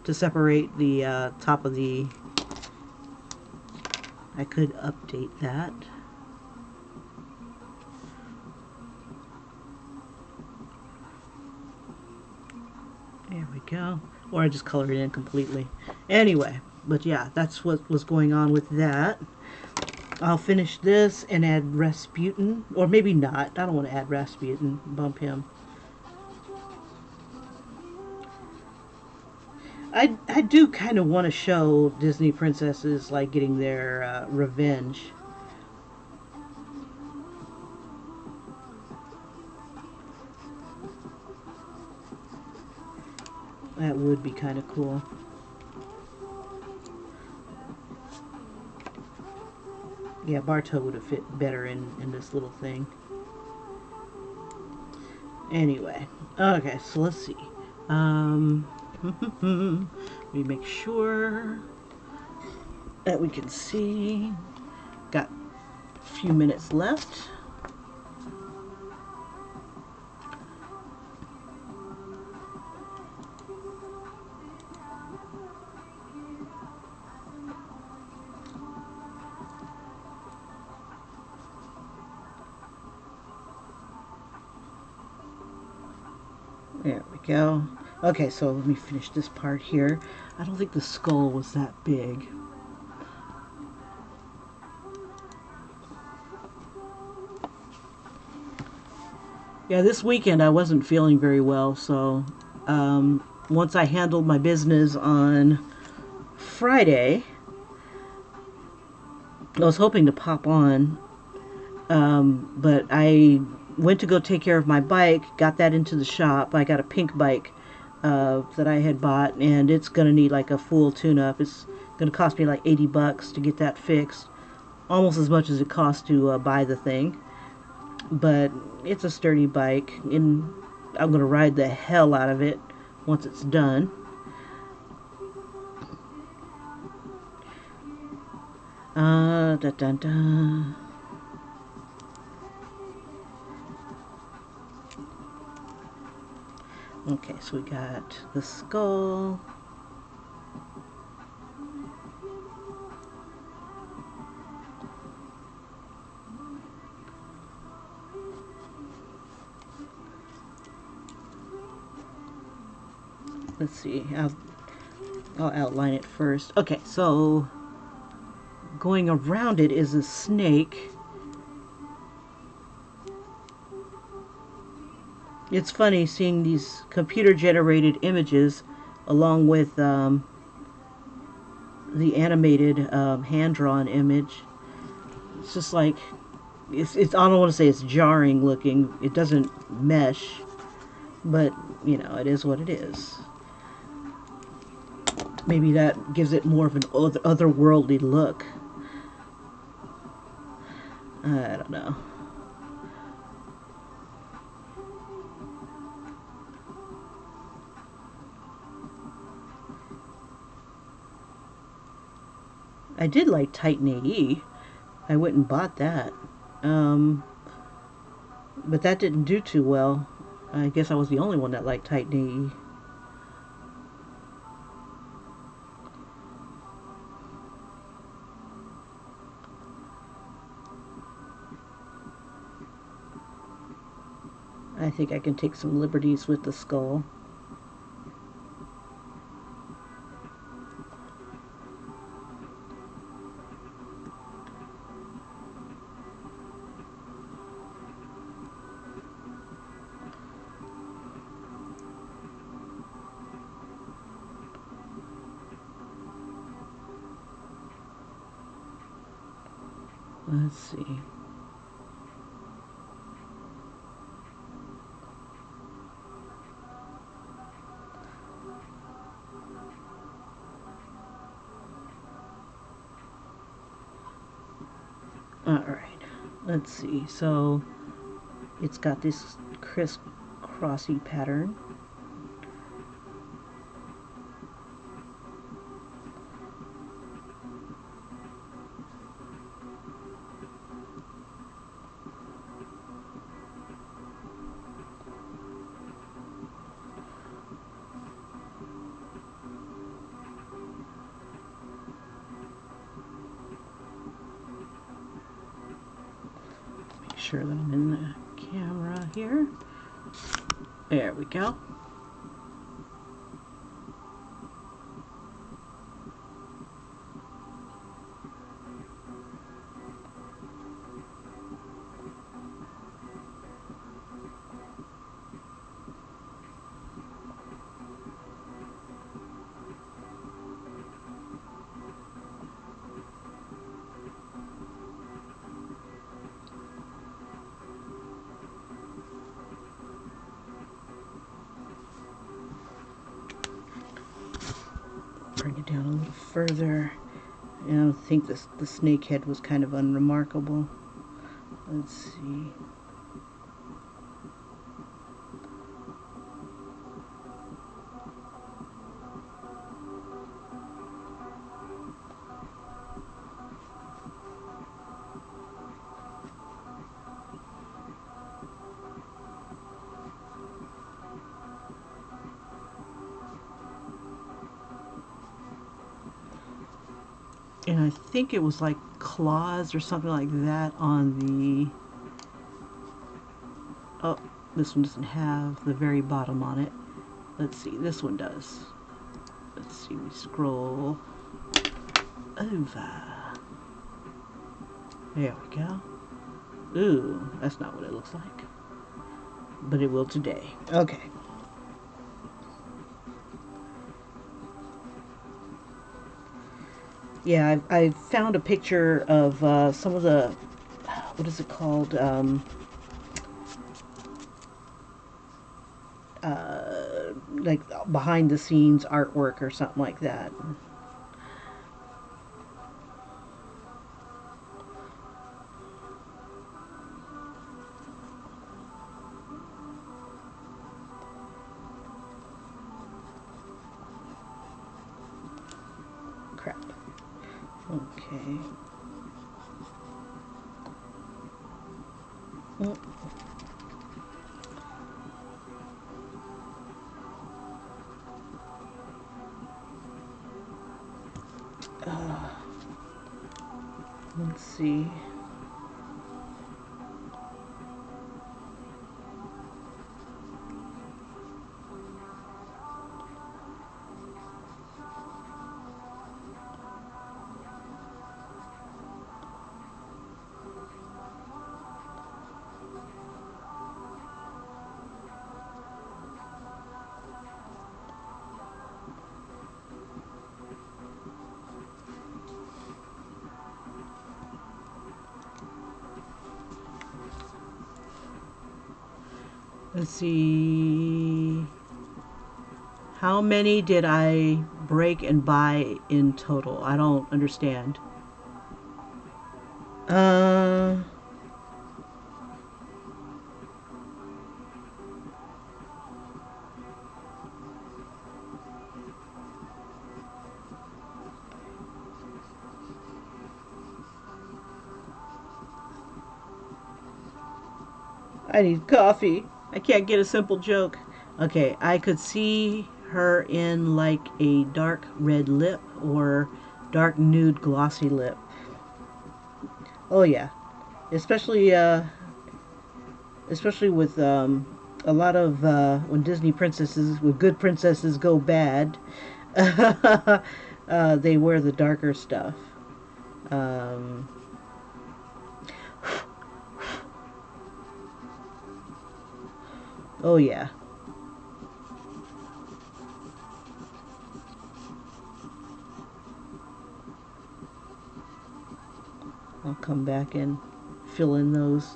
to separate the top of the... I could update that. There we go. Or I just colored it in completely. Anyway, but yeah, that's what was going on with that. I'll finish this and add Rasputin. Or maybe not. I don't want to add Rasputin. Bump him. I do kind of want to show Disney princesses like getting their revenge. That would be kind of cool. Yeah, Bartow would have fit better in this little thing. Anyway, okay, so let's see. Let me make sure that we can see. Got a few minutes left. There we go. Okay, so let me finish this part here. I don't think the skull was that big. Yeah, this weekend I wasn't feeling very well, so once I handled my business on Friday, I was hoping to pop on, but I went to go take care of my bike, got that into the shop. I got a pink bike that I had bought, and it's going to need like a full tune-up. It's going to cost me like $80 to get that fixed, almost as much as it costs to buy the thing. But it's a sturdy bike, and I'm going to ride the hell out of it once it's done. Da, da, da. Okay, so we got the skull. Let's see, I'll outline it first. Okay, so going around it is a snake. It's funny seeing these computer-generated images along with the animated hand-drawn image. It's just like, it's I don't want to say it's jarring looking. It doesn't mesh, but you know, it is what it is. Maybe that gives it more of an otherworldly look. I don't know. I did like Titan AE. I went and bought that. But that didn't do too well. I guess I was the only one that liked Titan AE. I think I can take some liberties with the skull. Let's see. Alright, let's see. So it's got this criss-crossy pattern. Sure that I'm in the camera here. There we go. Bring it down a little further. And I think the snake head was kind of unremarkable. Let's see. And I think it was like claws or something like that on the... Oh, this one doesn't have the very bottom on it. Let's see, this one does. Let's see, we scroll over. There we go. Ooh, that's not what it looks like. But it will today. Okay. Yeah, I found a picture of some of the, what is it called? Like behind the scenes artwork or something like that. Crap. Okay. Mm. Uh, let's see. Let's see. How many did I break and buy in total? I don't understand. Uh, I need coffee. I can't get a simple joke. Okay, I could see her in like a dark red lip or dark nude glossy lip. Oh yeah, especially especially with a lot of when Disney princesses, when good princesses go bad, they wear the darker stuff. Um, oh yeah, I'll come back and fill in those.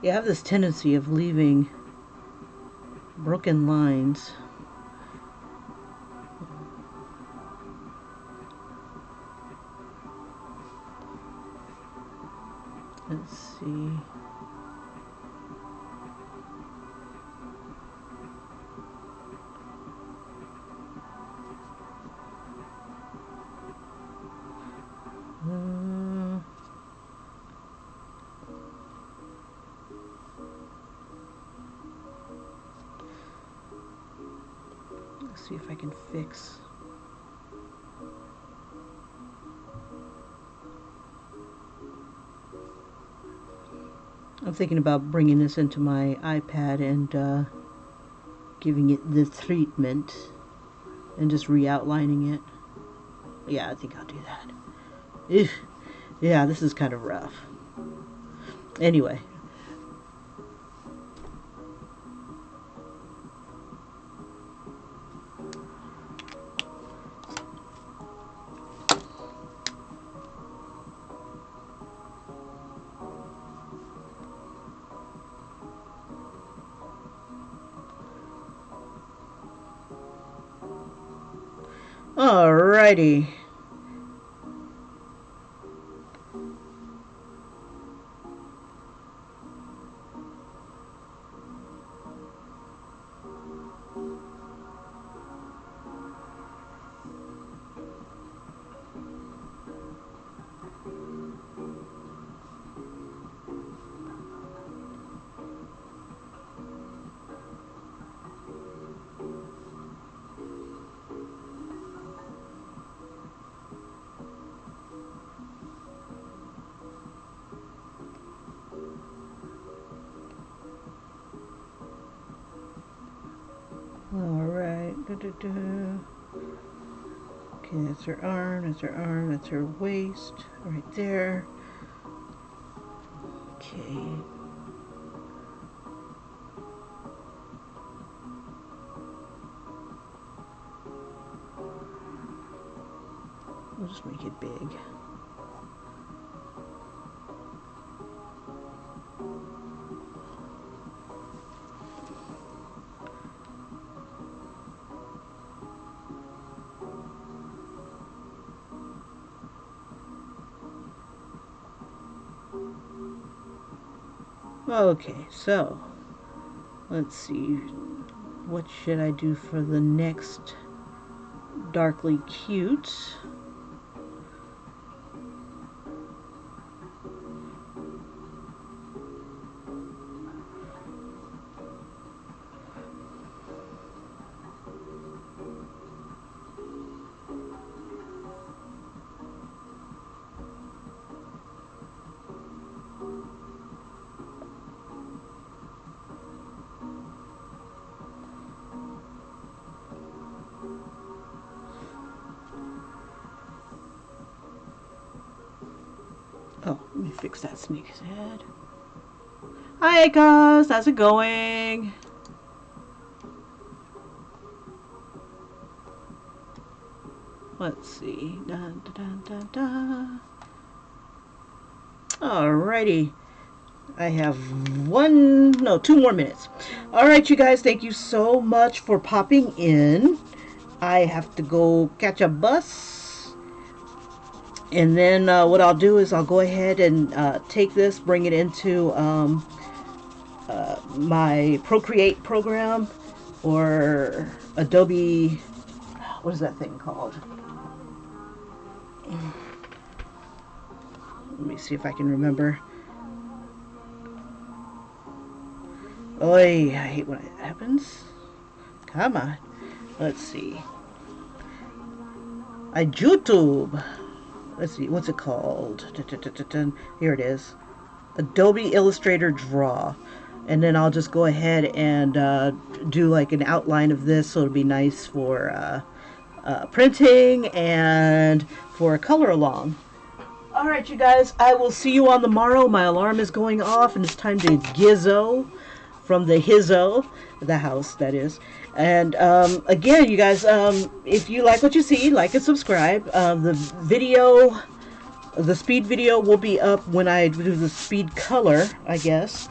Yeah, I have this tendency of leaving broken lines. Let's see. Uh, let's see if I can fix. I'm thinking about bringing this into my iPad and giving it the treatment and just re-outlining it. Yeah, I think I'll do that. Ew. Yeah, this is kind of rough. Anyway. Alrighty. Alright. Okay, that's her arm, that's her arm, that's her waist, right there. Okay. We'll just make it big. Okay, so let's see. What should I do for the next darkly cute? Oh, let me fix that snake's head. Hi, guys. How's it going? Let's see. Dun, dun, dun, dun, dun. Alrighty. I have 2 more minutes. Alright, you guys. Thank you so much for popping in. I have to go catch a bus. And then what I'll do is I'll go ahead and take this, bring it into my Procreate program or Adobe, what is that thing called? Let me see if I can remember. Oy, I hate when it happens. Come on. Let's see. YouTube. Let's see, what's it called? Here it is. Adobe Illustrator Draw. And then I'll just go ahead and do like an outline of this so it'll be nice for printing and for a color along. Alright, you guys, I will see you on the morrow. My alarm is going off and it's time to gizzo from the hizzo, the house that is. And again, you guys, if you like what you see, like and subscribe. The speed video will be up when I do the speed color, I guess,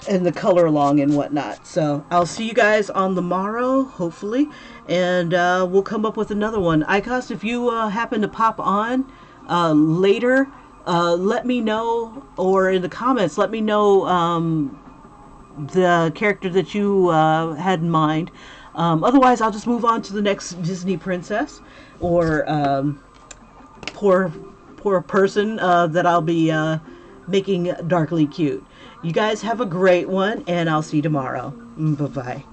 and the color along and whatnot. So I'll see you guys on the morrow, hopefully, and we'll come up with another one. Icos, if you happen to pop on later, let me know, or in the comments, let me know the character that you had in mind. Otherwise, I'll just move on to the next Disney princess or poor person that I'll be making darkly cute. You guys have a great one, and I'll see you tomorrow. Bye-bye.